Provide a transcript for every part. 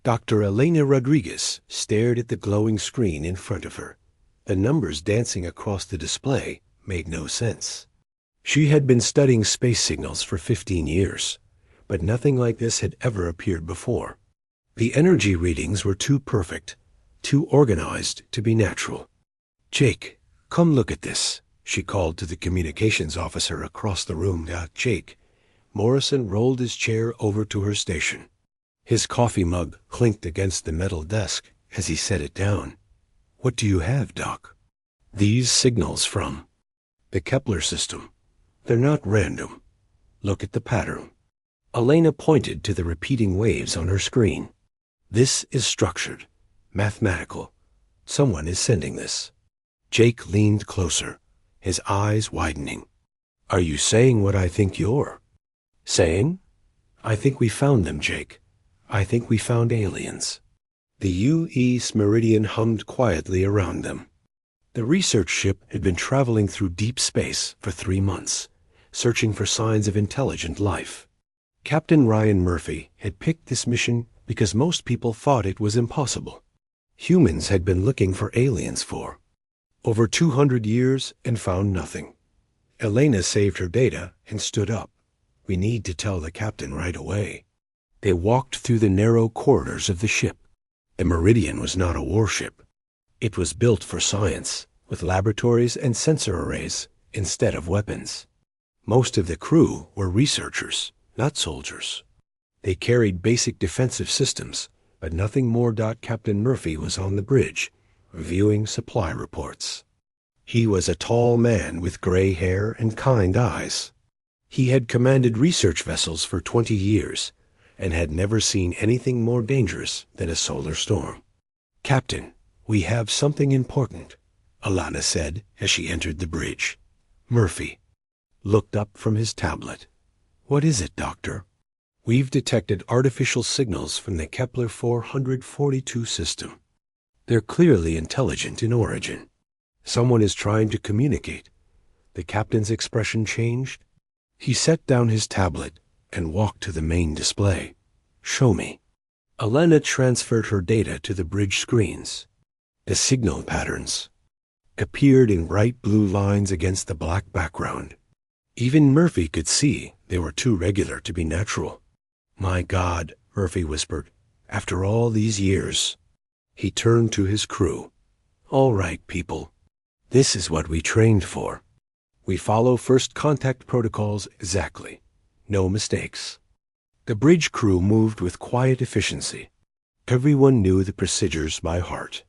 Dr. Elena Rodriguez stared at the glowing screen in front of her. The numbers dancing across the display made no sense. She had been studying space signals for 15 years, but nothing like this had ever appeared before. The energy readings were too perfect, too organized to be natural. "Jake, come look at this," she called to the communications officer across the room. "Jake." Morrison rolled his chair over to her station. His coffee mug clinked against the metal desk as he set it down. "What do you have, Doc?" "These signals from the Kepler system. They're not random. Look at the pattern." Elena pointed to the repeating waves on her screen. "This is structured, mathematical. Someone is sending this." Jake leaned closer, his eyes widening. "Are you saying what I think you're saying?" "I think we found them, Jake. I think we found aliens." The U.E.'s Meridian hummed quietly around them. The research ship had been traveling through deep space for 3 months, searching for signs of intelligent life. Captain Ryan Murphy had picked this mission because most people thought it was impossible. Humans had been looking for aliens for over 200 years and found nothing. Elena saved her data and stood up. "We need to tell the captain right away." They walked through the narrow corridors of the ship. The Meridian was not a warship. It was built for science, with laboratories and sensor arrays instead of weapons. Most of the crew were researchers, not soldiers. They carried basic defensive systems, but nothing more. Captain Murphy was on the bridge, reviewing supply reports. He was a tall man with gray hair and kind eyes. He had commanded research vessels for 20 years and had never seen anything more dangerous than a solar storm. "Captain, we have something important," Alana said as she entered the bridge. Murphy looked up from his tablet. "What is it, Doctor?" "We've detected artificial signals from the Kepler 442 system. They're clearly intelligent in origin. Someone is trying to communicate." The captain's expression changed. He set down his tablet and walked to the main display. "Show me." Elena transferred her data to the bridge screens. The signal patterns appeared in bright blue lines against the black background. Even Murphy could see they were too regular to be natural. "My God," Murphy whispered, "after all these years." He turned to his crew. "All right, people. This is what we trained for. We follow first contact protocols exactly. No mistakes." The bridge crew moved with quiet efficiency. Everyone knew the procedures by heart.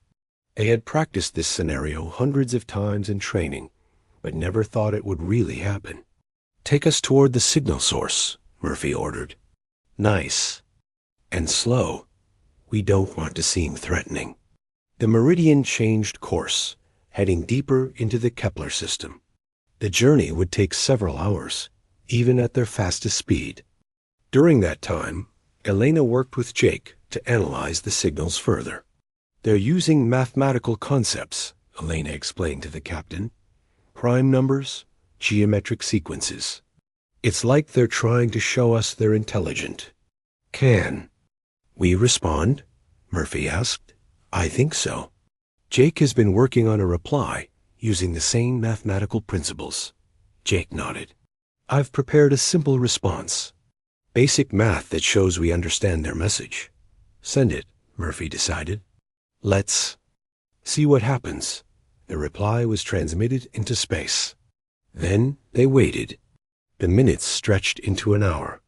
They had practiced this scenario hundreds of times in training, but never thought it would really happen. "Take us toward the signal source," Murphy ordered. "Nice. And slow. We don't want to seem threatening." The Meridian changed course, heading deeper into the Kepler system. The journey would take several hours, even at their fastest speed. During that time, Elena worked with Jake to analyze the signals further. "They're using mathematical concepts," Elena explained to the captain. "Prime numbers, geometric sequences. It's like they're trying to show us they're intelligent." "Can we respond?" Murphy asked. "I think so." "Jake has been working on a reply using the same mathematical principles." Jake nodded. "I've prepared a simple response. Basic math that shows we understand their message." "Send it," Murphy decided. "Let's see what happens." The reply was transmitted into space. Then they waited. The minutes stretched into an hour.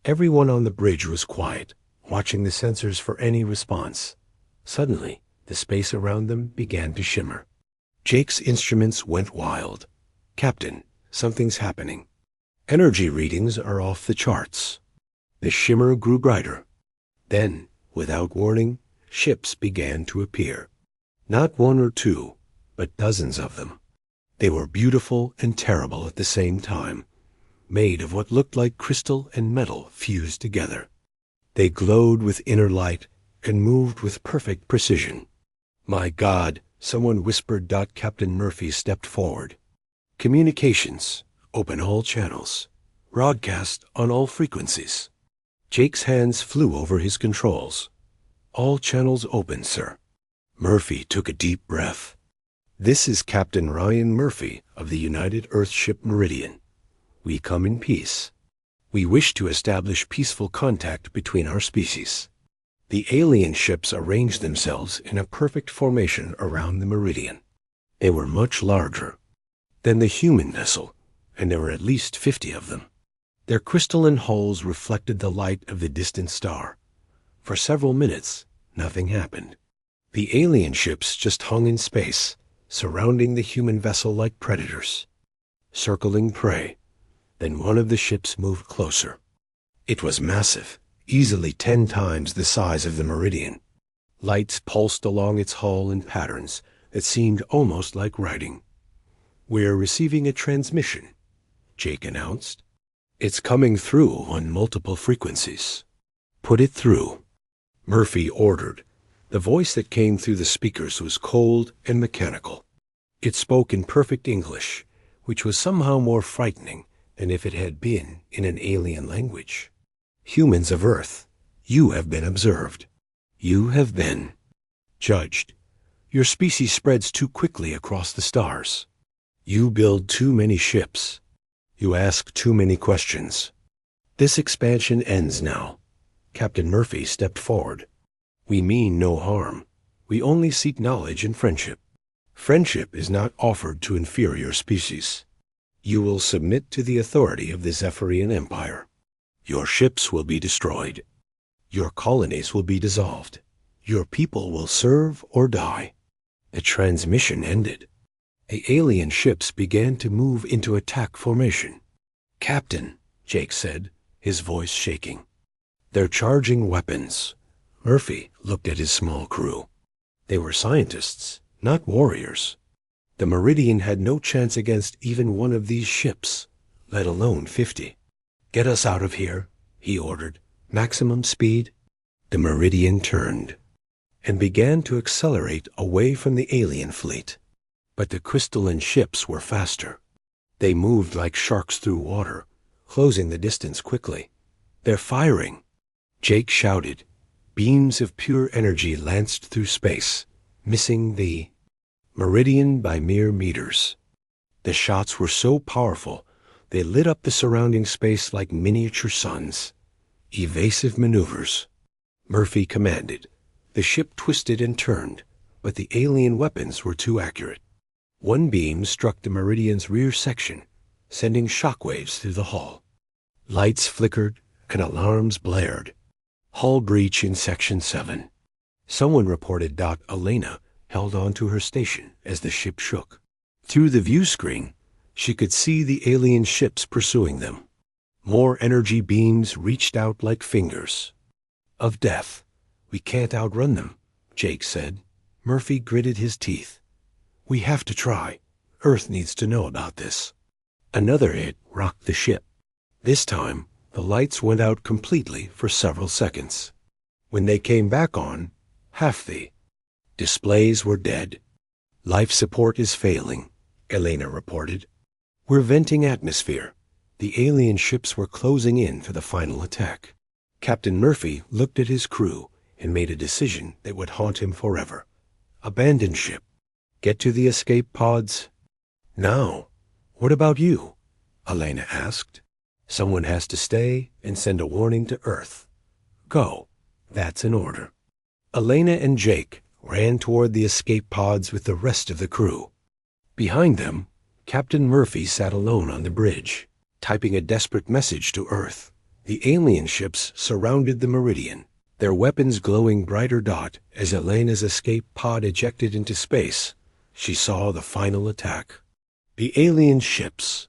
Everyone on the bridge was quiet, watching the sensors for any response. Suddenly, the space around them began to shimmer. Jake's instruments went wild. "Captain, something's happening. Energy readings are off the charts." The shimmer grew brighter. Then, without warning, ships began to appear. Not one or two, but dozens of them. They were beautiful and terrible at the same time, made of what looked like crystal and metal fused together. They glowed with inner light and moved with perfect precision. "My God," someone whispered. Captain Murphy stepped forward. "Communications, open all channels. Broadcast on all frequencies." Jake's hands flew over his controls. All channels open, sir. Murphy took a deep breath. This is Captain Ryan Murphy of the United Earthship Meridian. We come in peace. We wish to establish peaceful contact between our species. The alien ships arranged themselves in a perfect formation around the Meridian. They were much larger than the human vessel, and there were at least 50 of them. Their crystalline hulls reflected the light of the distant star. For several minutes, nothing happened. The alien ships just hung in space, surrounding the human vessel like predators, circling prey. Then one of the ships moved closer. It was massive, easily 10 times the size of the Meridian. Lights pulsed along its hull in patterns that seemed almost like writing. "We're receiving a transmission," Jake announced. "It's coming through on multiple frequencies." "Put it through," Murphy ordered. The voice that came through the speakers was cold and mechanical. It spoke in perfect English, which was somehow more frightening than if it had been in an alien language. "Humans of Earth, you have been observed. You have been judged. Your species spreads too quickly across the stars. You build too many ships. You ask too many questions. This expansion ends now." Captain Murphy stepped forward. "We mean no harm. We only seek knowledge and friendship. Friendship is not offered to inferior species. You will submit to the authority of the Zephyrian Empire. Your ships will be destroyed. Your colonies will be dissolved. Your people will serve or die." The transmission ended. The alien ships began to move into attack formation. "Captain," Jake said, his voice shaking. "They're charging weapons." Murphy looked at his small crew. They were scientists, not warriors. The Meridian had no chance against even one of these ships, let alone 50. "Get us out of here," he ordered. "Maximum speed." The Meridian turned and began to accelerate away from the alien fleet. But the crystalline ships were faster. They moved like sharks through water, closing the distance quickly. "They're firing!" Jake shouted. Beams of pure energy lanced through space, missing the Meridian by mere meters. The shots were so powerful, they lit up the surrounding space like miniature suns. "Evasive maneuvers," Murphy commanded. The ship twisted and turned, but the alien weapons were too accurate. One beam struck the Meridian's rear section, sending shockwaves through the hull. Lights flickered and alarms blared. "Hull breach in Section 7. Someone reported. Elena held on to her station as the ship shook. Through the view screen, she could see the alien ships pursuing them. More energy beams reached out like fingers of death. "We can't outrun them," Jake said. Murphy gritted his teeth. "We have to try. Earth needs to know about this." Another hit rocked the ship. This time, the lights went out completely for several seconds. When they came back on, half the displays were dead. "Life support is failing," Elena reported. "We're venting atmosphere." The alien ships were closing in for the final attack. Captain Murphy looked at his crew and made a decision that would haunt him forever. Abandon ship. Get to the escape pods. "Now, what about you?" Elena asked. "Someone has to stay and send a warning to Earth. Go. That's an order." Elena and Jake ran toward the escape pods with the rest of the crew. Behind them, Captain Murphy sat alone on the bridge, typing a desperate message to Earth. The alien ships surrounded the Meridian, their weapons glowing brighter dot as Elena's escape pod ejected into space. She saw the final attack. The alien ships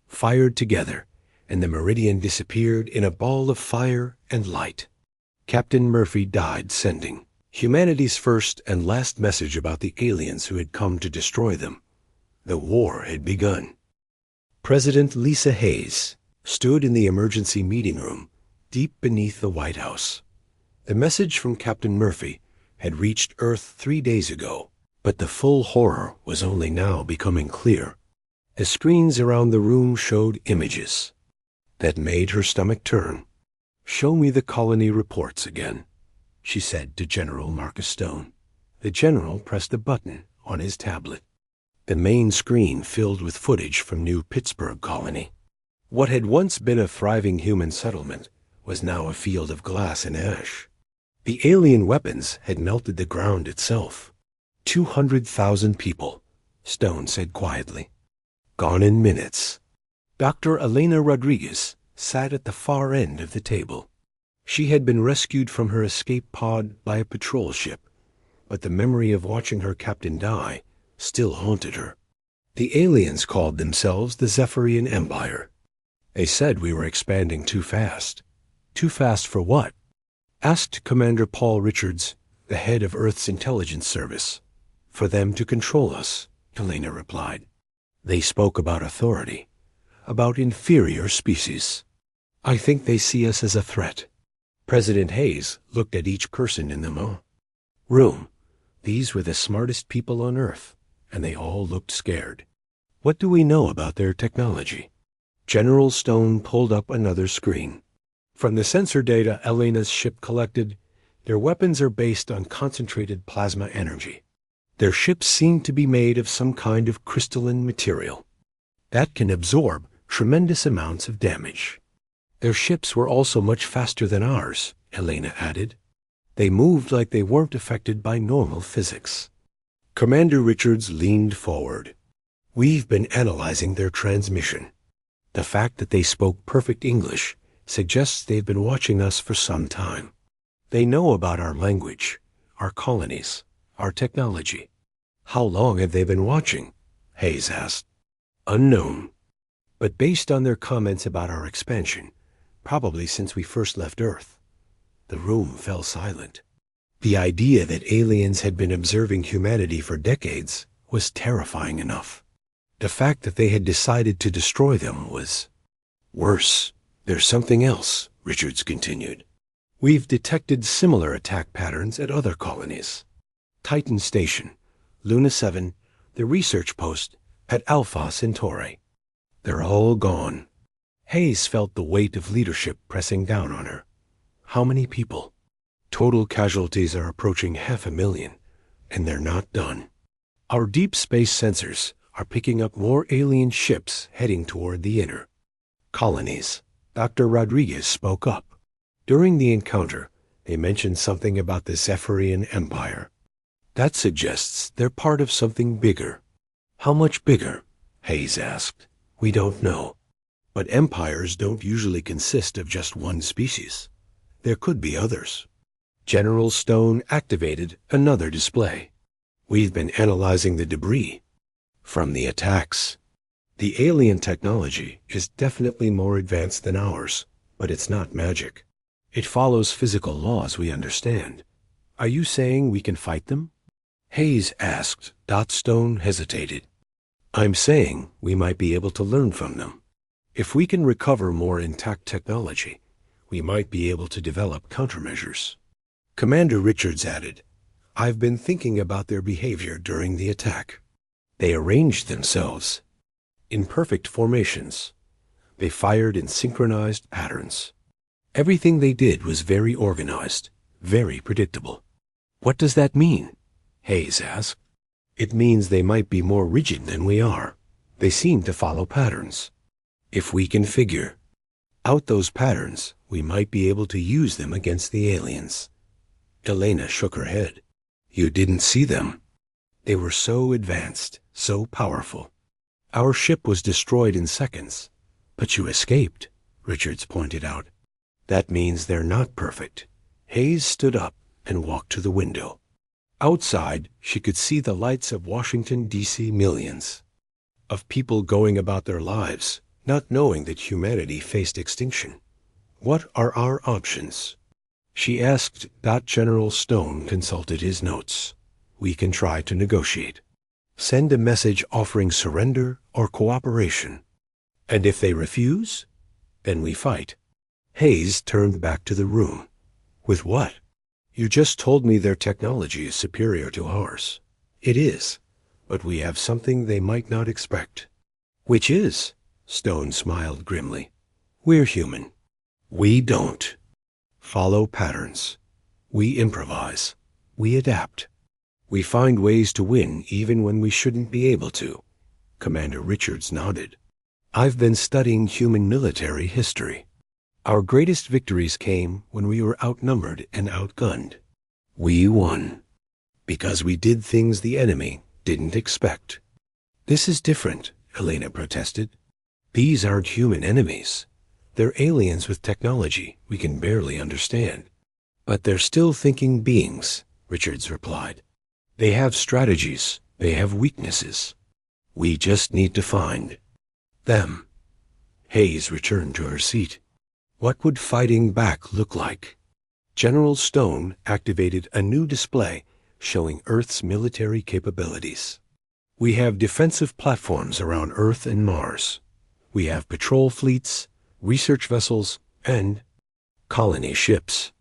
fired together, and the Meridian disappeared in a ball of fire and light. Captain Murphy died sending humanity's first and last message about the aliens who had come to destroy them. The war had begun. President Lisa Hayes stood in the emergency meeting room deep beneath the White House. The message from Captain Murphy had reached Earth 3 days ago, but the full horror was only now becoming clear. The screens around the room showed images that made her stomach turn. "Show me the colony reports again." she said to General Marcus Stone. The general pressed a button on his tablet. The main screen filled with footage from New Pittsburgh colony. What had once been a thriving human settlement was now a field of glass and ash. The alien weapons had melted the ground itself. 200,000 people, Stone said quietly. Gone in minutes. Dr. Elena Rodriguez sat at the far end of the table. She had been rescued from her escape pod by a patrol ship, but the memory of watching her captain die still haunted her. The aliens called themselves the Zephyrian Empire. They said we were expanding too fast. Too fast for what? Asked Commander Paul Richards, the head of Earth's intelligence service. For them to control us, Elena replied. They spoke about authority, about inferior species. I think they see us as a threat. President Hayes looked at each person in the room. These were the smartest people on Earth, and they all looked scared. What do we know about their technology? General Stone pulled up another screen. From the sensor data Elena's ship collected, their weapons are based on concentrated plasma energy. Their ships seem to be made of some kind of crystalline material that can absorb tremendous amounts of damage. Their ships were also much faster than ours, Elena added. They moved like they weren't affected by normal physics. Commander Richards leaned forward. We've been analyzing their transmission. The fact that they spoke perfect English suggests they've been watching us for some time. They know about our language, our colonies, our technology. How long have they been watching? Hayes asked. Unknown. But based on their comments about our expansion, probably since we first left Earth. The room fell silent. The idea that aliens had been observing humanity for decades was terrifying enough. The fact that they had decided to destroy them was worse. There's something else, Richards continued. We've detected similar attack patterns at other colonies. Titan Station, Luna 7, the research post at Alpha Centauri. They're all gone. Hayes felt the weight of leadership pressing down on her. How many people? Total casualties are approaching 500,000, and they're not done. Our deep space sensors are picking up more alien ships heading toward the inner colonies. Dr. Rodriguez spoke up. During the encounter, they mentioned something about the Zephyrian Empire. That suggests they're part of something bigger. How much bigger? Hayes asked. We don't know. But empires don't usually consist of just one species. There could be others. General Stone activated another display. We've been analyzing the debris from the attacks. The alien technology is definitely more advanced than ours, but it's not magic. It follows physical laws we understand. Are you saying we can fight them? Hayes asked. Stone hesitated. I'm saying we might be able to learn from them. If we can recover more intact technology, we might be able to develop countermeasures. Commander Richards added, I've been thinking about their behavior during the attack. They arranged themselves in perfect formations. They fired in synchronized patterns. Everything they did was very organized, very predictable. What does that mean? Hayes asked. It means they might be more rigid than we are. They seem to follow patterns. If we can figure out those patterns, we might be able to use them against the aliens. Elena shook her head. You didn't see them. They were so advanced, so powerful. Our ship was destroyed in seconds. But you escaped, Richards pointed out. That means they're not perfect. Hayes stood up and walked to the window. Outside, she could see the lights of Washington, D.C. Millions of people going about their lives, not knowing that humanity faced extinction. What are our options? She asked. General Stone consulted his notes. We can try to negotiate. Send a message offering surrender or cooperation. And if they refuse, then we fight. Hayes turned back to the room. With what? You just told me their technology is superior to ours. It is, but we have something they might not expect. Which is? Stone smiled grimly. We're human. We don't follow patterns. We improvise. We adapt. We find ways to win even when we shouldn't be able to. Commander Richards nodded. I've been studying human military history. Our greatest victories came when we were outnumbered and outgunned. We won. Because we did things the enemy didn't expect. This is different, Elena protested. These aren't human enemies. They're aliens with technology we can barely understand. But they're still thinking beings, Richards replied. They have strategies. They have weaknesses. We just need to find them. Hayes returned to her seat. What would fighting back look like? General Stone activated a new display showing Earth's military capabilities. We have defensive platforms around Earth and Mars. We have patrol fleets, research vessels, and colony ships.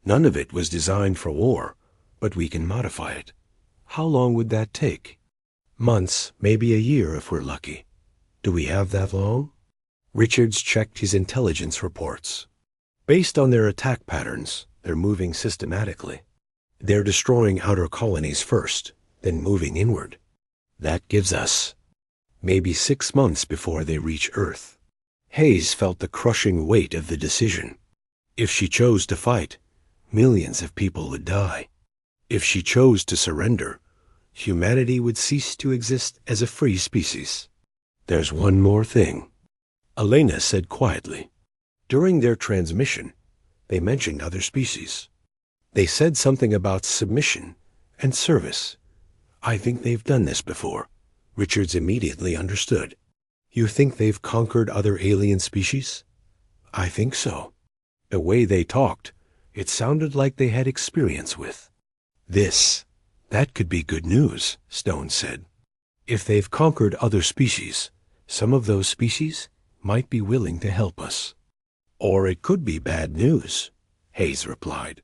None of it was designed for war, but we can modify it. How long would that take? Months, maybe a year if we're lucky. Do we have that long? Richards checked his intelligence reports. Based on their attack patterns, they're moving systematically. They're destroying outer colonies first, then moving inward. That gives us maybe 6 months before they reach Earth. Hayes felt the crushing weight of the decision. If she chose to fight, millions of people would die. If she chose to surrender, humanity would cease to exist as a free species. There's one more thing, Elena said quietly. During their transmission, they mentioned other species. They said something about submission and service. I think they've done this before. Richards immediately understood. You think they've conquered other alien species? I think so. The way they talked, it sounded like they had experience with this. That could be good news, Stone said. If they've conquered other species, some of those species might be willing to help us. Or it could be bad news, Hayes replied.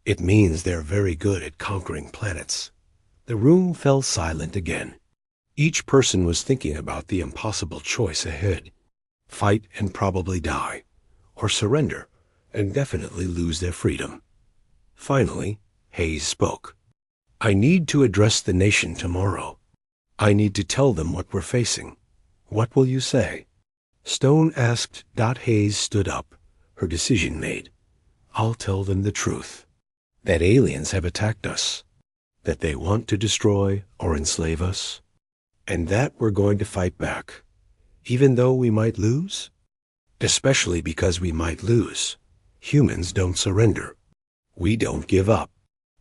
It means they're very good at conquering planets. The room fell silent again. Each person was thinking about the impossible choice ahead. Fight and probably die, or surrender and definitely lose their freedom. Finally, Hayes spoke. I need to address the nation tomorrow. I need to tell them what we're facing. What will you say? Stone asked. Hayes stood up, her decision made. I'll tell them the truth. That aliens have attacked us. That they want to destroy or enslave us. And that we're going to fight back, even though we might lose? Especially because we might lose. Humans don't surrender. We don't give up.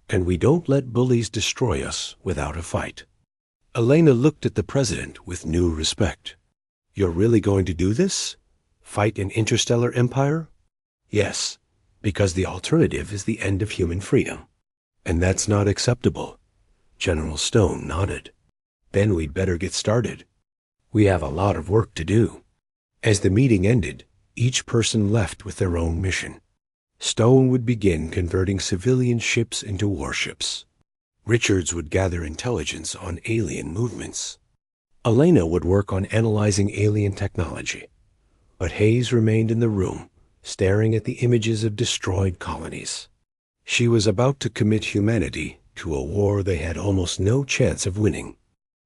And we don't let bullies destroy us without a fight. Elena looked at the president with new respect. You're really going to do this? Fight an interstellar empire? Yes, because the alternative is the end of human freedom. And that's not acceptable. General Stone nodded. Then we'd better get started. We have a lot of work to do. As the meeting ended, each person left with their own mission. Stone would begin converting civilian ships into warships. Richards would gather intelligence on alien movements. Elena would work on analyzing alien technology. But Hayes remained in the room, staring at the images of destroyed colonies. She was about to commit humanity to a war they had almost no chance of winning.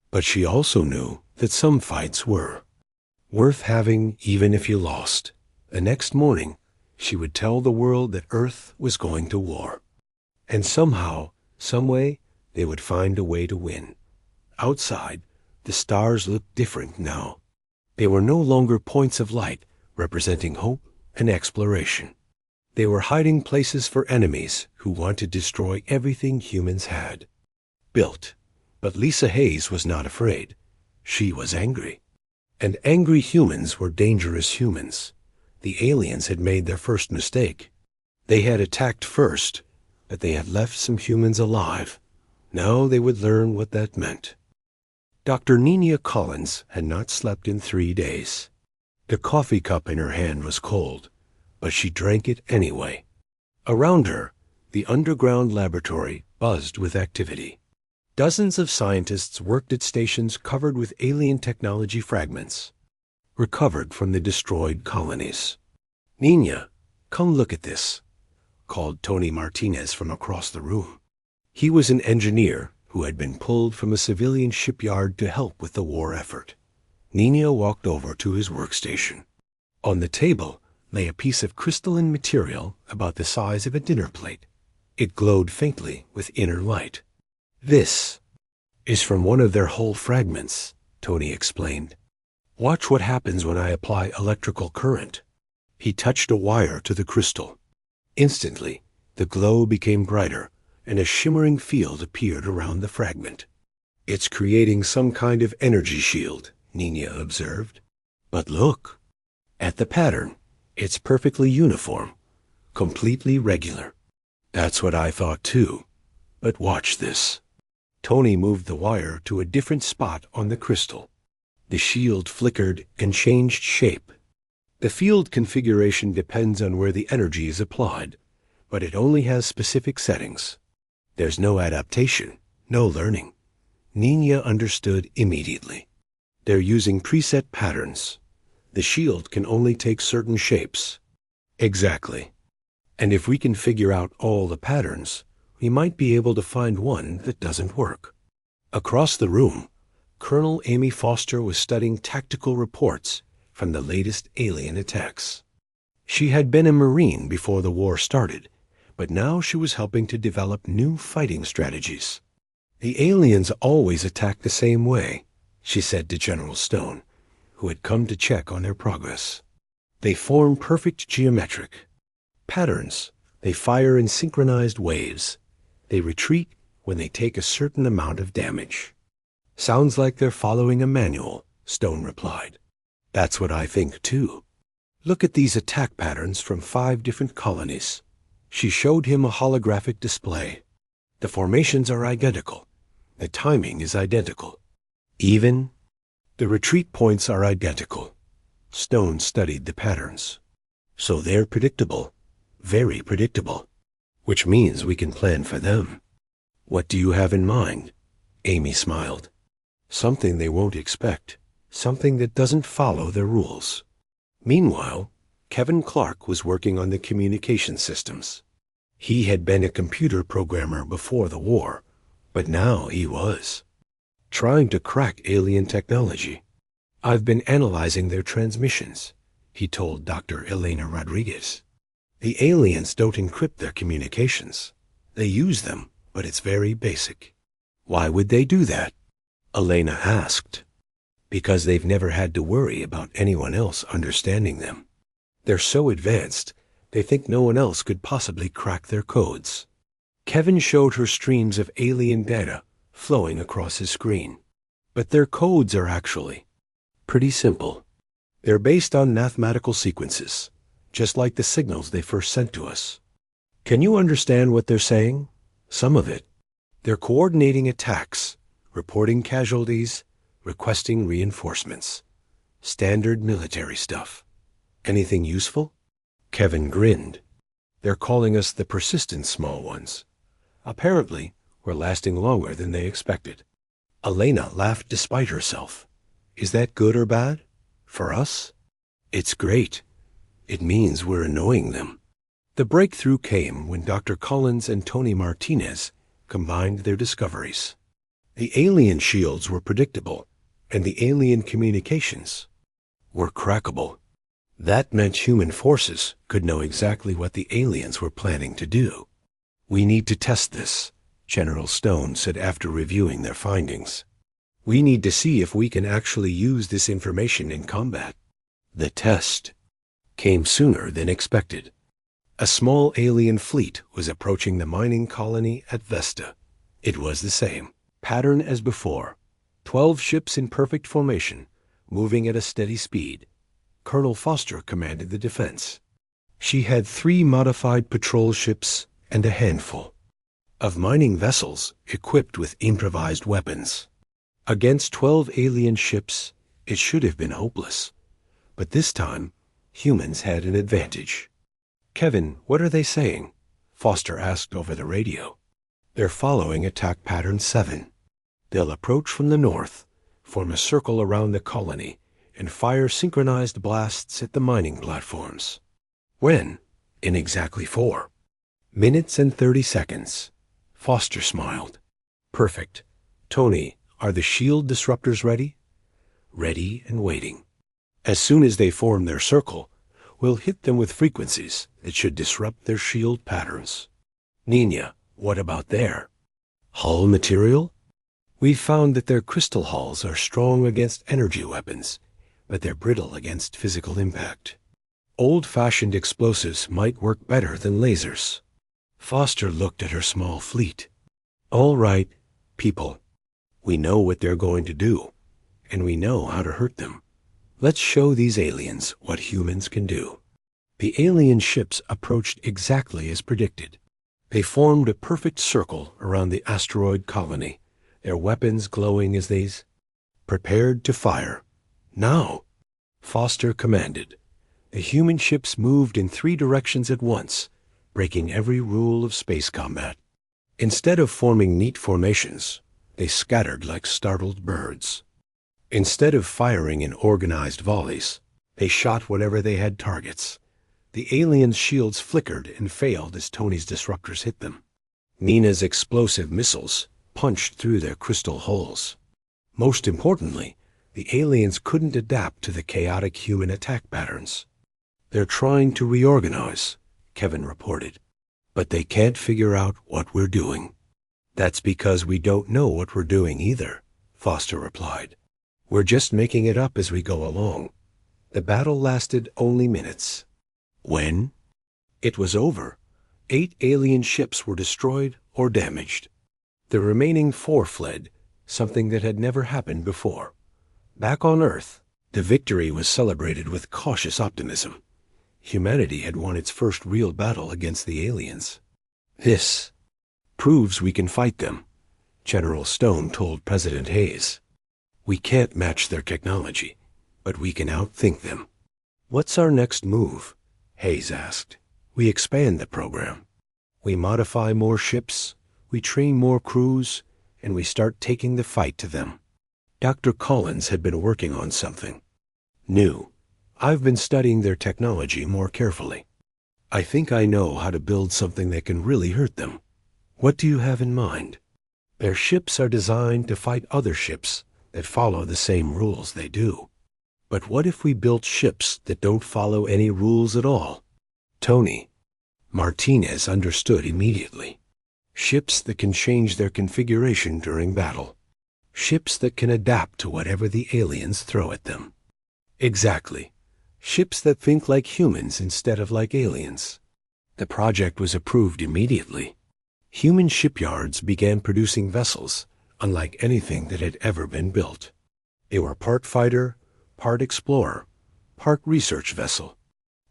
But she also knew that some fights were worth having even if you lost. The next morning, she would tell the world that Earth was going to war. And somehow, someway, they would find a way to win. Outside, the stars looked different now. They were no longer points of light representing hope and exploration. They were hiding places for enemies who want to destroy everything humans had built. But Lisa Hayes was not afraid. She was angry. And angry humans were dangerous humans. The aliens had made their first mistake. They had attacked first, but they had left some humans alive. Now they would learn what that meant. Dr. Nina Collins had not slept in 3 days. The coffee cup in her hand was cold, but she drank it anyway. Around her, the underground laboratory buzzed with activity. Dozens of scientists worked at stations covered with alien technology fragments, recovered from the destroyed colonies. Nina, come look at this. called Tony Martinez from across the room. He was an engineer who had been pulled from a civilian shipyard to help with the war effort. Nina walked over to his workstation. On the table lay a piece of crystalline material about the size of a dinner plate. It glowed faintly with inner light. "This is from one of their hull fragments," Tony explained. "Watch what happens when I apply electrical current." He touched a wire to the crystal. Instantly, the glow became brighter, and a shimmering field appeared around the fragment. "It's creating some kind of energy shield," Nina observed. "But look at the pattern. It's perfectly uniform, completely regular." "That's what I thought too. But watch this." Tony moved the wire to a different spot on the crystal. The shield flickered and changed shape. The field configuration depends on where the energy is applied, but it only has specific settings. There's no adaptation, no learning. Nina understood immediately. They're using preset patterns. The shield can only take certain shapes. Exactly. And if we can figure out all the patterns, we might be able to find one that doesn't work. Across the room, Colonel Amy Foster was studying tactical reports from the latest alien attacks. She had been a Marine before the war started, but now she was helping to develop new fighting strategies. "The aliens always attack the same way," she said to General Stone, who had come to check on their progress. "They form perfect geometric patterns. They fire in synchronized waves. They retreat when they take a certain amount of damage." "Sounds like they're following a manual," Stone replied. "That's what I think, too. Look at these attack patterns from 5 different colonies." She showed him a holographic display. "The formations are identical. The timing is identical. Even the retreat points are identical." Stone studied the patterns. "So they're predictable. Very predictable. Which means we can plan for them." "What do you have in mind?" Amy smiled. "Something they won't expect. Something that doesn't follow their rules." Meanwhile, Kevin Clark was working on the communication systems. He had been a computer programmer before the war, but now he was trying to crack alien technology. "I've been analyzing their transmissions," he told Dr. Elena Rodriguez. "The aliens don't encrypt their communications. They use them, but it's very basic." "Why would they do that?" Elena asked. "Because they've never had to worry about anyone else understanding them. They're so advanced, they think no one else could possibly crack their codes." Kevin showed her streams of alien data flowing across his screen. "But their codes are actually pretty simple. They're based on mathematical sequences, just like the signals they first sent to us." "Can you understand what they're saying?" "Some of it. They're coordinating attacks, reporting casualties, requesting reinforcements. Standard military stuff." "Anything useful?" Kevin grinned. "They're calling us the persistent small ones. Apparently, we're lasting longer than they expected." Elena laughed despite herself. "Is that good or bad? For us?" "It's great. It means we're annoying them." The breakthrough came when Dr. Collins and Tony Martinez combined their discoveries. The alien shields were predictable, and the alien communications were crackable. That meant human forces could know exactly what the aliens were planning to do. "We need to test this," General Stone said after reviewing their findings. "We need to see if we can actually use this information in combat." The test came sooner than expected. A small alien fleet was approaching the mining colony at Vesta. It was the same pattern as before. 12 ships in perfect formation, moving at a steady speed. Colonel Foster commanded the defense. She had 3 modified patrol ships and a handful of mining vessels equipped with improvised weapons. Against 12 alien ships, it should have been hopeless. But this time, humans had an advantage. "Kevin, what are they saying?" Foster asked over the radio. "They're following attack pattern 7. They'll approach from the north, form a circle around the colony, and fire synchronized blasts at the mining platforms." "When?" "In exactly 4." Minutes and 30 seconds. Foster smiled. Perfect. Tony, are the shield disruptors ready? Ready and waiting. As soon as they form their circle, we'll hit them with frequencies that should disrupt their shield patterns. Nina, what about their hull material? We've found that their crystal hulls are strong against energy weapons, but they're brittle against physical impact. Old-fashioned explosives might work better than lasers. Foster looked at her small fleet. All right, people. We know what they're going to do, and we know how to hurt them. Let's show these aliens what humans can do. The alien ships approached exactly as predicted. They formed a perfect circle around the asteroid colony, their weapons glowing as they prepared to fire. Now, Foster commanded. The human ships moved in 3 directions at once, breaking every rule of space combat. Instead of forming neat formations, they scattered like startled birds. Instead of firing in organized volleys, they shot whenever they had targets. The aliens' shields flickered and failed as Tony's disruptors hit them. Nina's explosive missiles punched through their crystal hulls. Most importantly, the aliens couldn't adapt to the chaotic human attack patterns. They're trying to reorganize, Kevin reported, but they can't figure out what we're doing. That's because we don't know what we're doing either, Foster replied. We're just making it up as we go along. The battle lasted only minutes. When it was over, 8 alien ships were destroyed or damaged. The remaining 4 fled, something that had never happened before. Back on Earth, the victory was celebrated with cautious optimism. Humanity had won its first real battle against the aliens. This proves we can fight them, General Stone told President Hayes. We can't match their technology, but we can outthink them. What's our next move? Hayes asked. We expand the program. We modify more ships, we train more crews, and we start taking the fight to them. Dr. Collins had been working on something new. I've been studying their technology more carefully. I think I know how to build something that can really hurt them. What do you have in mind? Their ships are designed to fight other ships that follow the same rules they do. But what if we built ships that don't follow any rules at all? Tony, Martinez understood immediately. Ships that can change their configuration during battle. Ships that can adapt to whatever the aliens throw at them. Exactly. Ships that think like humans instead of like aliens. The project was approved immediately. Human shipyards began producing vessels unlike anything that had ever been built. They were part fighter, part explorer, part research vessel.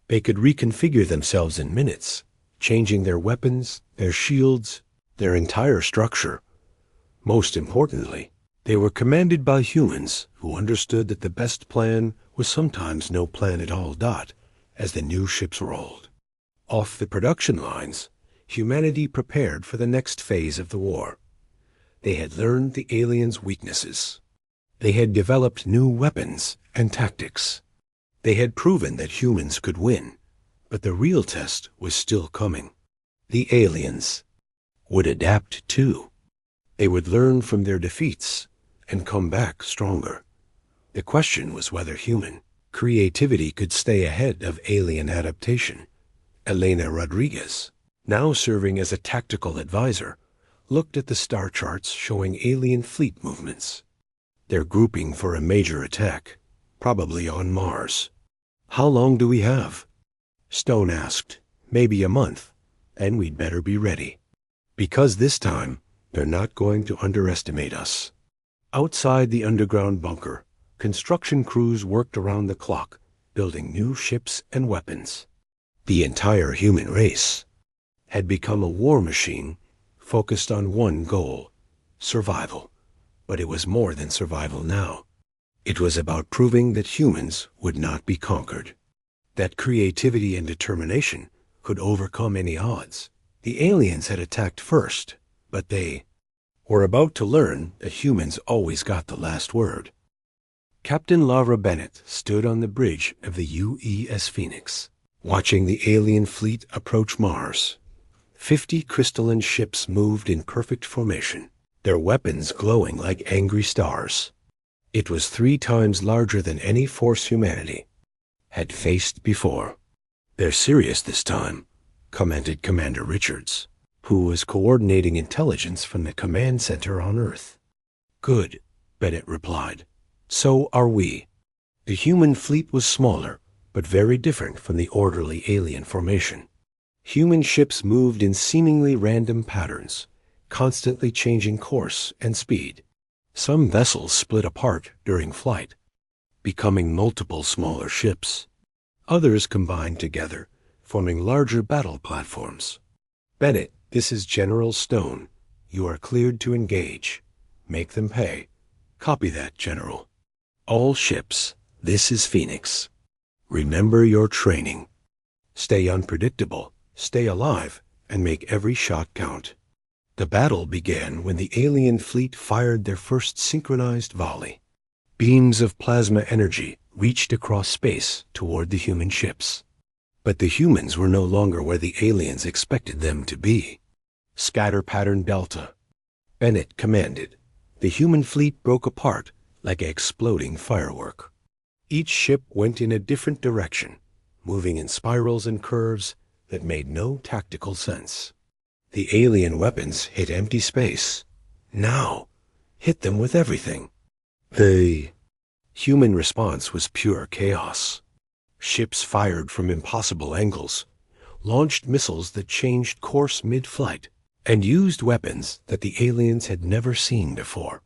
They could reconfigure themselves in minutes, changing their weapons, their shields, their entire structure. Most importantly, they were commanded by humans who understood that the best plan was sometimes no plan at all. As the new ships rolled off the production lines, humanity prepared for the next phase of the war. They had learned the aliens' weaknesses. They had developed new weapons and tactics. They had proven that humans could win, but the real test was still coming. The aliens would adapt too. They would learn from their defeats and come back stronger. The question was whether human creativity could stay ahead of alien adaptation. Elena Rodriguez, now serving as a tactical advisor, looked at the star charts showing alien fleet movements. They're grouping for a major attack, probably on Mars. How long do we have? Stone asked. Maybe a month, and we'd better be ready. Because this time, they're not going to underestimate us. Outside the underground bunker, construction crews worked around the clock, building new ships and weapons. The entire human race had become a war machine focused on one goal, survival. But it was more than survival now. It was about proving that humans would not be conquered, that creativity and determination could overcome any odds. The aliens had attacked first, but they were about to learn that humans always got the last word. Captain Lara Bennett stood on the bridge of the UES Phoenix, watching the alien fleet approach Mars. 50 crystalline ships moved in perfect formation, their weapons glowing like angry stars. It was 3 times larger than any force humanity had faced before. "They're serious this time," commented Commander Richards, who was coordinating intelligence from the command center on Earth. "Good," Bennett replied. "So are we." The human fleet was smaller, but very different from the orderly alien formation. Human ships moved in seemingly random patterns, constantly changing course and speed. Some vessels split apart during flight, becoming multiple smaller ships. Others combined together, forming larger battle platforms. "Bennett, this is General Stone. You are cleared to engage. Make them pay." "Copy that, General." "All ships, this is Phoenix. Remember your training. Stay unpredictable, stay alive, and make every shot count." The battle began when the alien fleet fired their first synchronized volley. Beams of plasma energy reached across space toward the human ships. But the humans were no longer where the aliens expected them to be. "Scatter pattern Delta," Bennett commanded. The human fleet broke apart like an exploding firework. Each ship went in a different direction, moving in spirals and curves that made no tactical sense. The alien weapons hit empty space. Now, hit them with everything. The human response was pure chaos. Ships fired from impossible angles, launched missiles that changed course mid-flight, and used weapons that the aliens had never seen before.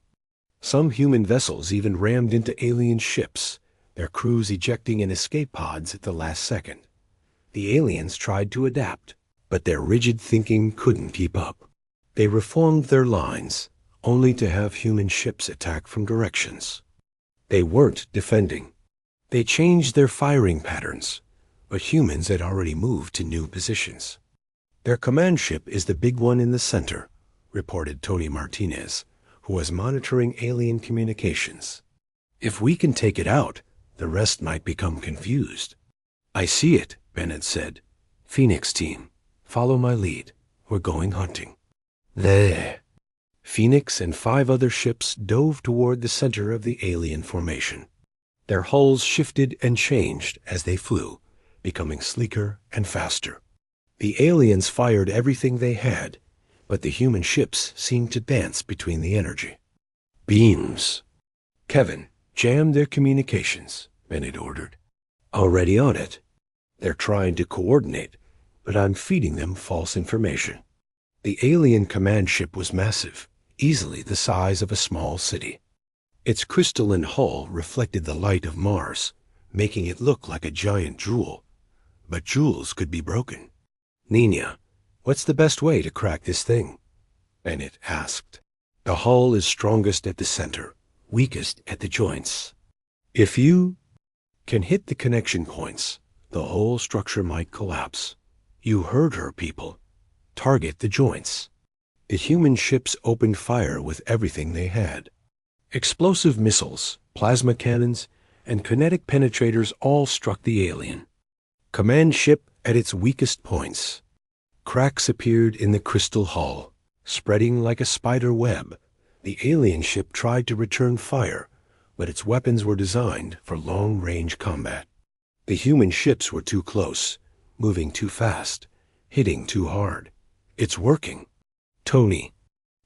Some human vessels even rammed into alien ships, their crews ejecting in escape pods at the last second. The aliens tried to adapt, but their rigid thinking couldn't keep up. They reformed their lines, only to have human ships attack from directions. They weren't defending. They changed their firing patterns, but humans had already moved to new positions. "Their command ship is the big one in the center," reported Tony Martinez, who was monitoring alien communications. "If we can take it out, the rest might become confused." "I see it," Bennett said. "Phoenix team, follow my lead. We're going hunting." There. Phoenix and 5 other ships dove toward the center of the alien formation. Their hulls shifted and changed as they flew, becoming sleeker and faster. The aliens fired everything they had, but the human ships seemed to dance between the energy. "Beams." "Kevin, jam their communications," Bennett ordered. "Already on it. They're trying to coordinate, but I'm feeding them false information." The alien command ship was massive, easily the size of a small city. Its crystalline hull reflected the light of Mars, making it look like a giant jewel. But jewels could be broken. "Nina, what's the best way to crack this thing?" Bennett asked. "The hull is strongest at the center, weakest at the joints. If you can hit the connection points, the whole structure might collapse. You heard her, people. Target the joints." The human ships opened fire with everything they had. Explosive missiles, plasma cannons, and kinetic penetrators all struck the alien. Command ship at its weakest points. Cracks appeared in the crystal hull, spreading like a spider web. The alien ship tried to return fire, but its weapons were designed for long-range combat. The human ships were too close, moving too fast, hitting too hard. "It's working," Tony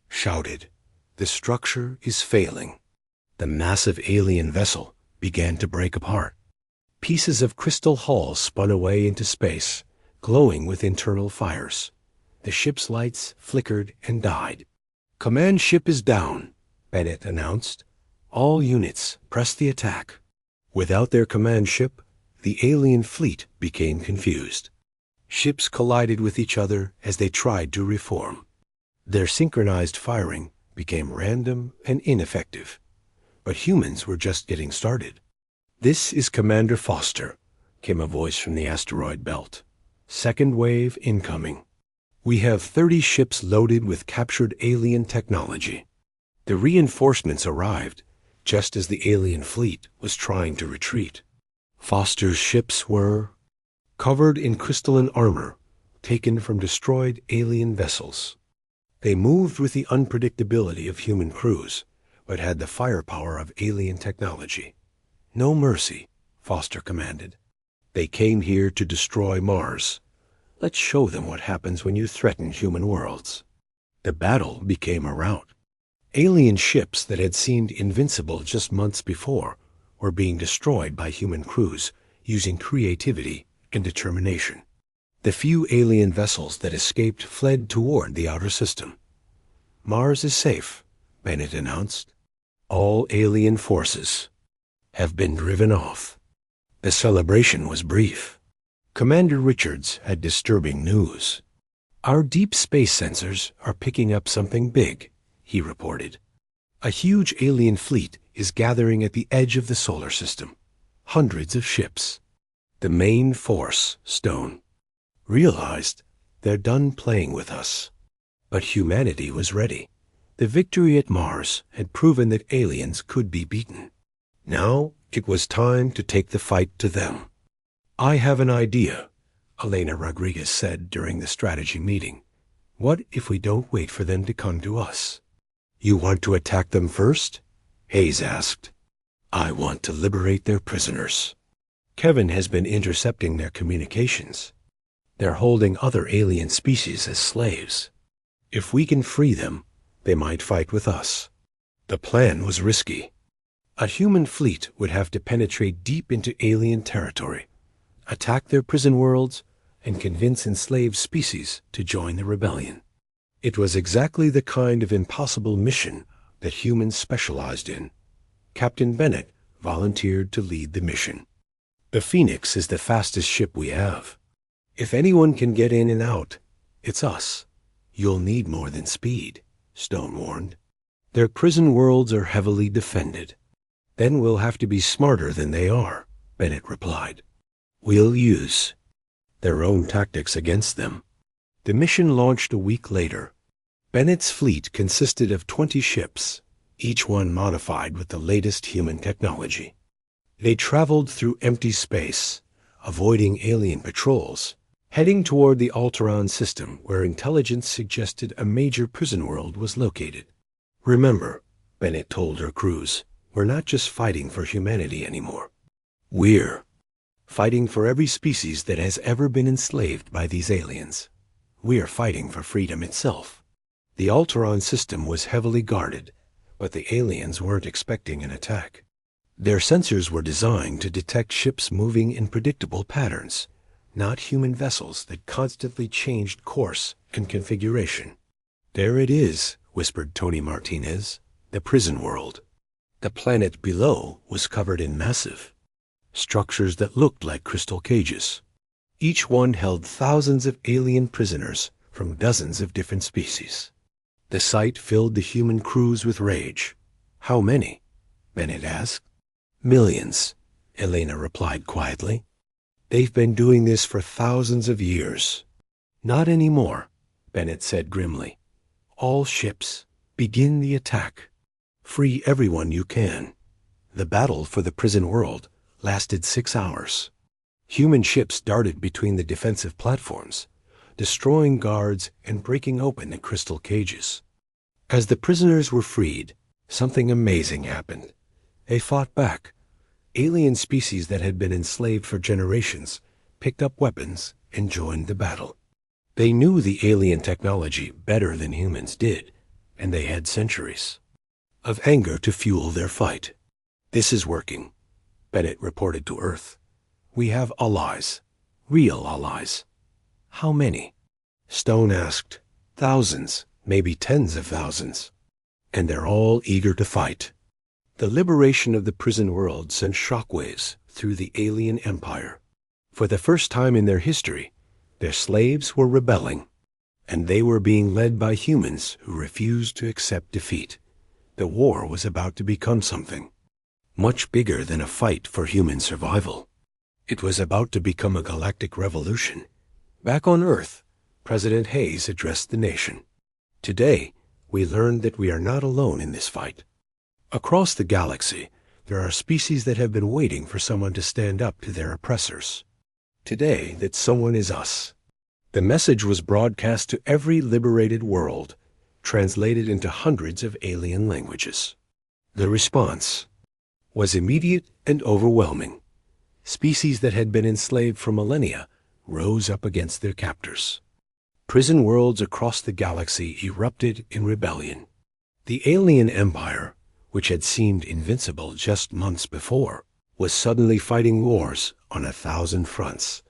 shouted. "The structure is failing." The massive alien vessel began to break apart. Pieces of crystal hull spun away into space, glowing with internal fires. The ship's lights flickered and died. "Command ship is down," Bennett announced. "All units, press the attack." Without their command ship, the alien fleet became confused. Ships collided with each other as they tried to reform. Their synchronized firing became random and ineffective. But humans were just getting started. "This is Commander Foster," came a voice from the asteroid belt. "Second wave incoming. We have 30 ships loaded with captured alien technology." The reinforcements arrived just as the alien fleet was trying to retreat. Foster's ships were covered in crystalline armor, taken from destroyed alien vessels. They moved with the unpredictability of human crews, but had the firepower of alien technology. No mercy, Foster commanded. They came here to destroy Mars. Let's show them what happens when you threaten human worlds. The battle became a rout. Alien ships that had seemed invincible just months before were being destroyed by human crews using creativity and determination. The few alien vessels that escaped fled toward the outer system. Mars is safe, Bennett announced. All alien forces have been driven off. The celebration was brief. Commander Richards had disturbing news. Our deep space sensors are picking up something big, he reported. A huge alien fleet is gathering at the edge of the solar system. Hundreds of ships. The main force, Stone, realized they're done playing with us. But humanity was ready. The victory at Mars had proven that aliens could be beaten. Now it was time to take the fight to them. I have an idea, Elena Rodriguez said during the strategy meeting. What if we don't wait for them to come to us? You want to attack them first? Hayes asked. I want to liberate their prisoners. Kevin has been intercepting their communications. They're holding other alien species as slaves. If we can free them, they might fight with us. The plan was risky. A human fleet would have to penetrate deep into alien territory, attack their prison worlds, and convince enslaved species to join the rebellion. It was exactly the kind of impossible mission that humans specialized in. Captain Bennett volunteered to lead the mission. The Phoenix is the fastest ship we have. If anyone can get in and out, it's us. You'll need more than speed, Stone warned. Their prison worlds are heavily defended. Then we'll have to be smarter than they are, Bennett replied. We'll use their own tactics against them. The mission launched a week later. Bennett's fleet consisted of 20 ships, each one modified with the latest human technology. They traveled through empty space, avoiding alien patrols, heading toward the Alteron system where intelligence suggested a major prison world was located. Remember, Bennett told her crews, we're not just fighting for humanity anymore. We're fighting for every species that has ever been enslaved by these aliens. We're fighting for freedom itself. The Alteron system was heavily guarded, but the aliens weren't expecting an attack. Their sensors were designed to detect ships moving in predictable patterns, not human vessels that constantly changed course and configuration. There it is, whispered Tony Martinez, the prison world. The planet below was covered in massive structures that looked like crystal cages. Each one held thousands of alien prisoners from dozens of different species. The sight filled the human crews with rage. How many? Bennett asked. Millions, Elena replied quietly. They've been doing this for thousands of years. Not anymore, Bennett said grimly. All ships, begin the attack. Free everyone you can. The battle for the prison world lasted 6 hours. Human ships darted between the defensive platforms, destroying guards and breaking open the crystal cages. As the prisoners were freed, something amazing happened. They fought back. Alien species that had been enslaved for generations picked up weapons and joined the battle. They knew the alien technology better than humans did, and they had centuries of anger to fuel their fight. This is working, Bennett reported to Earth. We have allies, real allies. How many? Stone asked. Thousands, maybe tens of thousands. And they're all eager to fight. The liberation of the prison world sent shockwaves through the alien empire. For the first time in their history, their slaves were rebelling, and they were being led by humans who refused to accept defeat. The war was about to become something much bigger than a fight for human survival. It was about to become a galactic revolution. Back on Earth, President Hayes addressed the nation. Today, we learned that we are not alone in this fight. Across the galaxy, there are species that have been waiting for someone to stand up to their oppressors. Today, that someone is us. The message was broadcast to every liberated world, translated into hundreds of alien languages. The response was immediate and overwhelming. Species that had been enslaved for millennia rose up against their captors. Prison worlds across the galaxy erupted in rebellion. The alien empire, which had seemed invincible just months before, was suddenly fighting wars on 1,000 fronts.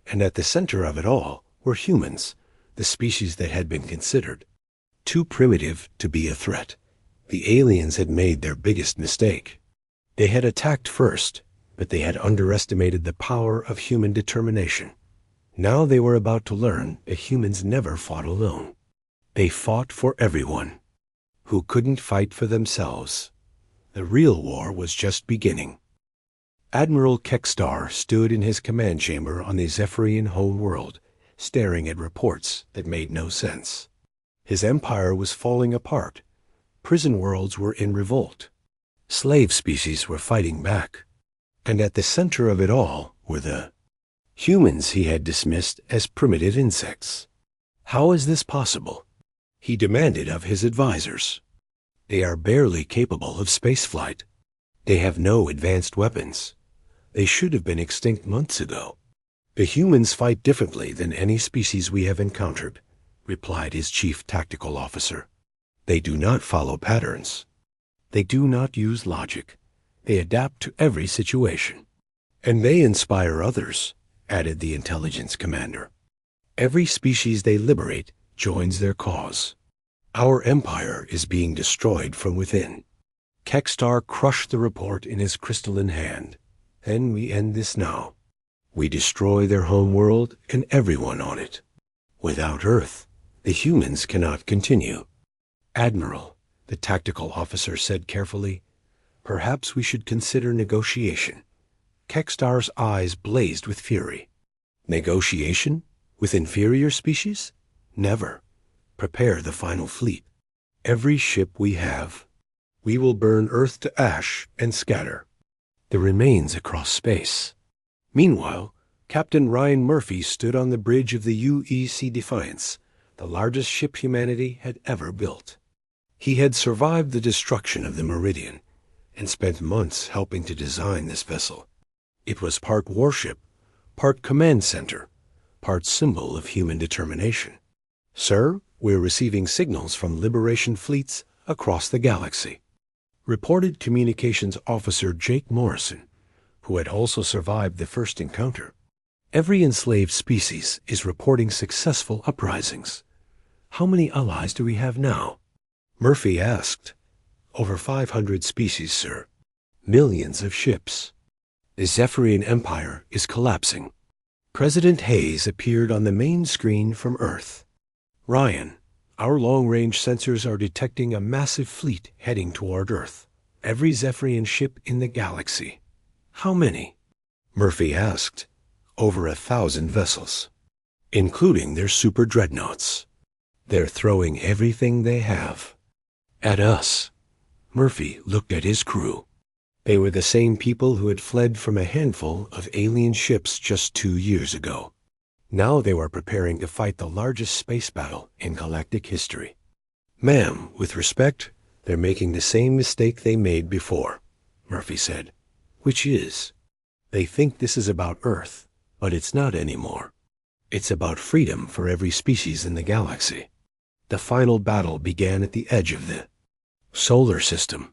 And at the center of it all were humans, the species that had been considered too primitive to be a threat. The aliens had made their biggest mistake. They had attacked first, but they had underestimated the power of human determination. Now they were about to learn that humans never fought alone. They fought for everyone who couldn't fight for themselves. The real war was just beginning. Admiral Kekstar stood in his command chamber on the Zephyrian home world, staring at reports that made no sense. His empire was falling apart. Prison worlds were in revolt. Slave species were fighting back. And at the center of it all were the humans he had dismissed as primitive insects. How is this possible? He demanded of his advisors. They are barely capable of spaceflight. They have no advanced weapons. They should have been extinct months ago. The humans fight differently than any species we have encountered, replied his chief tactical officer. They do not follow patterns. They do not use logic. They adapt to every situation. And they inspire others, added the intelligence commander. Every species they liberate joins their cause. Our empire is being destroyed from within. Kekstar crushed the report in his crystalline hand. Then we end this now. We destroy their home world and everyone on it. Without Earth, the humans cannot continue. Admiral, the tactical officer said carefully, perhaps we should consider negotiation. Kekstar's eyes blazed with fury. Negotiation? With inferior species? Never. Prepare the final fleet. Every ship we have. We will burn Earth to ash and scatter the remains across space. Meanwhile, Captain Ryan Murphy stood on the bridge of the UEC Defiance, the largest ship humanity had ever built. He had survived the destruction of the Meridian and spent months helping to design this vessel. It was part warship, part command center, part symbol of human determination. Sir, we're receiving signals from liberation fleets across the galaxy, reported Communications Officer Jake Morrison, who had also survived the first encounter. Every enslaved species is reporting successful uprisings. How many allies do we have now? Murphy asked. Over 500 species, sir. Millions of ships. The Zephyrian Empire is collapsing. President Hayes appeared on the main screen from Earth. Ryan, our long-range sensors are detecting a massive fleet heading toward Earth. Every Zephyrian ship in the galaxy. How many? Murphy asked. Over 1,000 vessels, including their super dreadnoughts. They're throwing everything they have at us. Murphy looked at his crew. They were the same people who had fled from a handful of alien ships just 2 years ago. Now they were preparing to fight the largest space battle in galactic history. Ma'am, with respect, they're making the same mistake they made before, Murphy said, which is, they think this is about Earth, but it's not anymore. It's about freedom for every species in the galaxy. The final battle began at the edge of the solar system.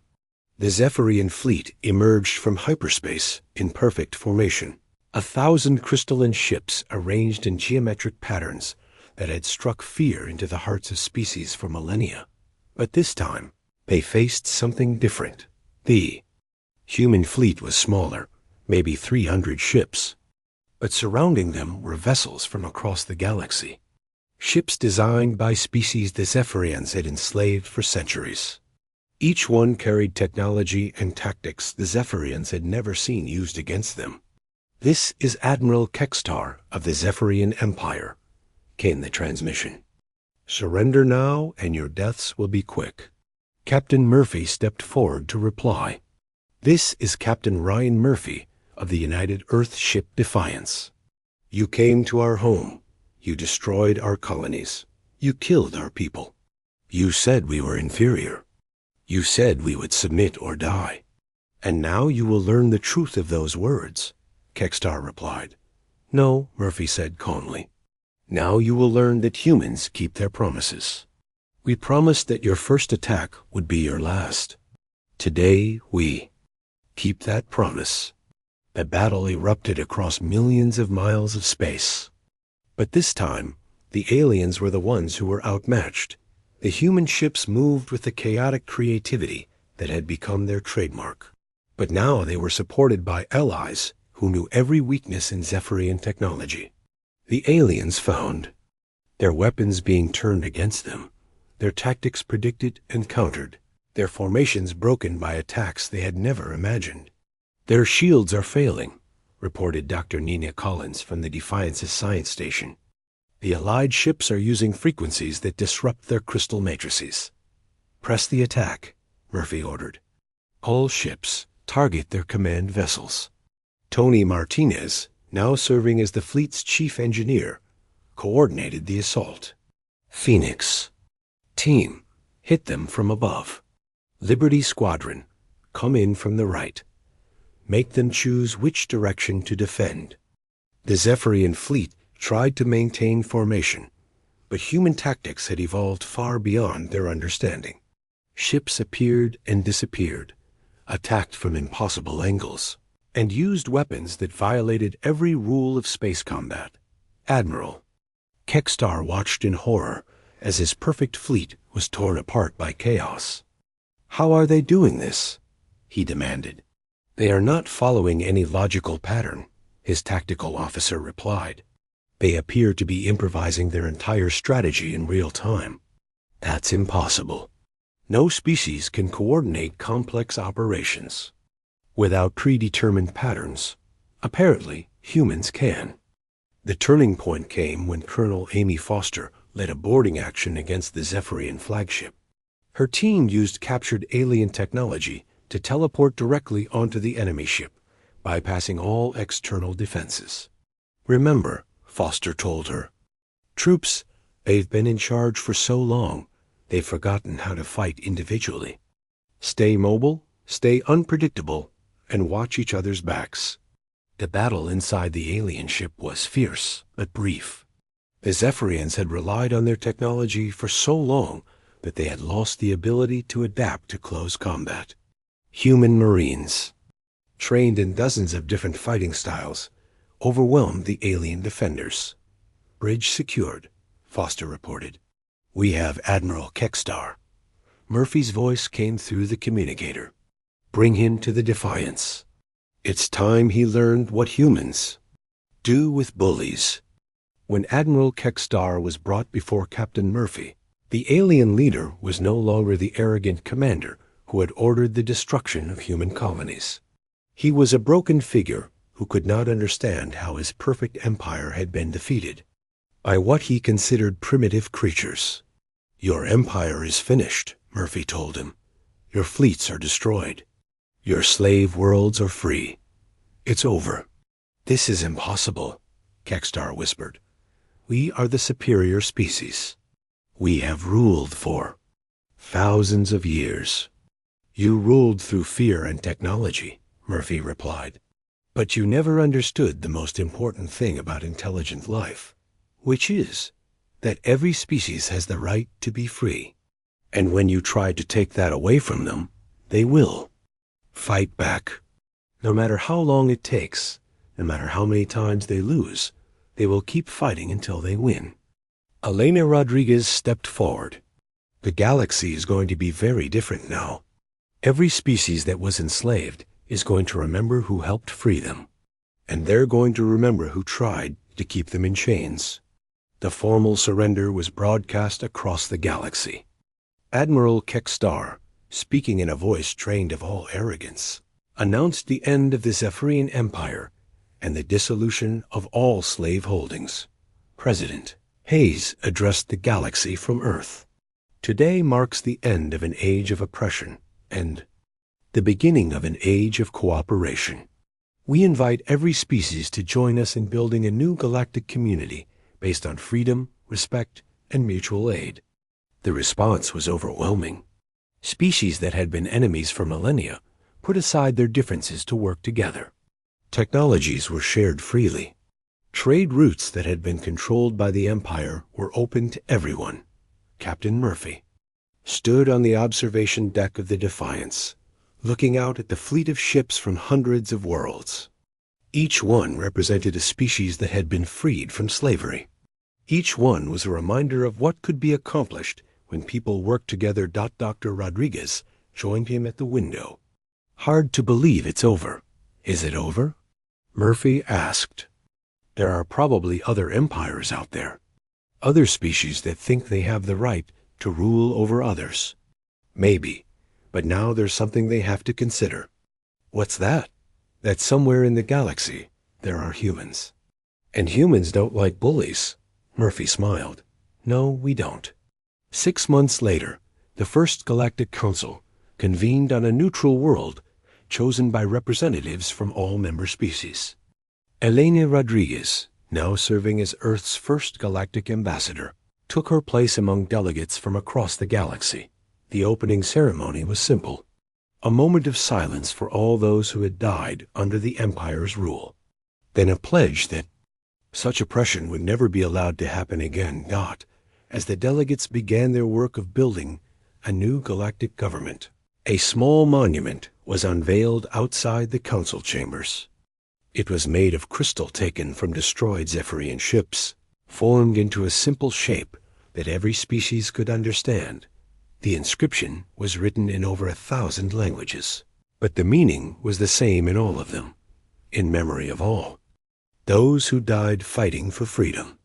The Zephyrian fleet emerged from hyperspace in perfect formation. 1,000 crystalline ships arranged in geometric patterns that had struck fear into the hearts of species for millennia. But this time, they faced something different. The human fleet was smaller, maybe 300 ships. But surrounding them were vessels from across the galaxy. Ships designed by species the Zephyrians had enslaved for centuries. Each one carried technology and tactics the Zephyrians had never seen used against them. This is Admiral Kekstar of the Zephyrian Empire, came the transmission. Surrender now and your deaths will be quick. Captain Murphy stepped forward to reply. This is Captain Ryan Murphy of the United Earth ship Defiance. You came to our home. You destroyed our colonies. You killed our people. You said we were inferior. You said we would submit or die. And now you will learn the truth of those words, Kextar replied. No, Murphy said calmly. Now you will learn that humans keep their promises. We promised that your first attack would be your last. Today we keep that promise. A battle erupted across millions of miles of space. But this time, the aliens were the ones who were outmatched. The human ships moved with the chaotic creativity that had become their trademark. But now they were supported by allies who knew every weakness in Zephyrian technology. The aliens found their weapons being turned against them, their tactics predicted and countered, their formations broken by attacks they had never imagined. Their shields are failing, reported Dr. Nina Collins from the Defiance's science station. The Allied ships are using frequencies that disrupt their crystal matrices. Press the attack, Murphy ordered. All ships target their command vessels. Tony Martinez, now serving as the fleet's chief engineer, coordinated the assault. Phoenix. Team, hit them from above. Liberty Squadron, come in from the right. Make them choose which direction to defend. The Zephyrian fleet tried to maintain formation, but human tactics had evolved far beyond their understanding. Ships appeared and disappeared, attacked from impossible angles, and used weapons that violated every rule of space combat. Admiral Kextar watched in horror as his perfect fleet was torn apart by chaos. How are they doing this? He demanded. They are not following any logical pattern, his tactical officer replied. They appear to be improvising their entire strategy in real time. That's impossible. No species can coordinate complex operations without predetermined patterns. Apparently, humans can. The turning point came when Colonel Amy Foster led a boarding action against the Zephyrian flagship. Her team used captured alien technology to teleport directly onto the enemy ship, bypassing all external defenses. Remember, Foster told her, troops, they've been in charge for so long, they've forgotten how to fight individually. Stay mobile, stay unpredictable, and watch each other's backs. The battle inside the alien ship was fierce, but brief. The Zephyrians had relied on their technology for so long that they had lost the ability to adapt to close combat. Human Marines, trained in dozens of different fighting styles, overwhelmed the alien defenders. Bridge secured, Foster reported. We have Admiral Kextar. Murphy's voice came through the communicator. Bring him to the Defiance. It's time he learned what humans do with bullies. When Admiral Kextar was brought before Captain Murphy, the alien leader was no longer the arrogant commander who had ordered the destruction of human colonies. He was a broken figure who could not understand how his perfect empire had been defeated by what he considered primitive creatures. Your empire is finished, Murphy told him. Your fleets are destroyed. Your slave worlds are free. It's over. This is impossible, Kextar whispered. We are the superior species. We have ruled for thousands of years. You ruled through fear and technology, Murphy replied. But you never understood the most important thing about intelligent life, which is that every species has the right to be free. And when you try to take that away from them, they will fight back. No matter how long it takes, no matter how many times they lose, they will keep fighting until they win. Elena Rodriguez stepped forward. The galaxy is going to be very different now. Every species that was enslaved is going to remember who helped free them, and they're going to remember who tried to keep them in chains. The formal surrender was broadcast across the galaxy. Admiral Kextar, speaking in a voice trained of all arrogance, announced the end of the Zephyrian Empire and the dissolution of all slave holdings. President Hayes addressed the galaxy from Earth. Today marks the end of an age of oppression and the beginning of an age of cooperation. We invite every species to join us in building a new galactic community based on freedom, respect, and mutual aid. The response was overwhelming. Species that had been enemies for millennia put aside their differences to work together. Technologies were shared freely. Trade routes that had been controlled by the Empire were open to everyone. Captain Murphy stood on the observation deck of the Defiance, looking out at the fleet of ships from hundreds of worlds. Each one represented a species that had been freed from slavery. Each one was a reminder of what could be accomplished when people worked together. Dr. Rodriguez joined him at the window. "Hard to believe it's over. Is it over?" Murphy asked. "There are probably other empires out there. Other species that think they have the right to rule over others. Maybe, but now there's something they have to consider." "What's that?" "That somewhere in the galaxy there are humans. And humans don't like bullies." Murphy smiled. "No, we don't." 6 months later, the first Galactic Council convened on a neutral world chosen by representatives from all member species. Elena Rodriguez, now serving as Earth's first galactic ambassador, took her place among delegates from across the galaxy. The opening ceremony was simple. A moment of silence for all those who had died under the Empire's rule. Then a pledge that such oppression would never be allowed to happen again. As the delegates began their work of building a new galactic government, a small monument was unveiled outside the council chambers. It was made of crystal taken from destroyed Zephyrian ships, formed into a simple shape that every species could understand. The inscription was written in over 1,000 languages, but the meaning was the same in all of them, in memory of all. Those who died fighting for freedom.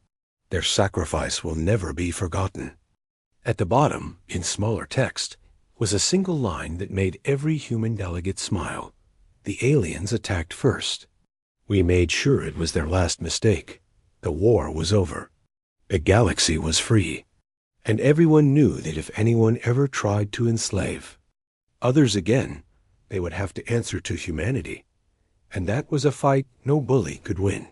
Their sacrifice will never be forgotten. At the bottom, in smaller text, was a single line that made every human delegate smile. The aliens attacked first. We made sure it was their last mistake. The war was over. The galaxy was free. And everyone knew that if anyone ever tried to enslave others again, they would have to answer to humanity. And that was a fight no bully could win.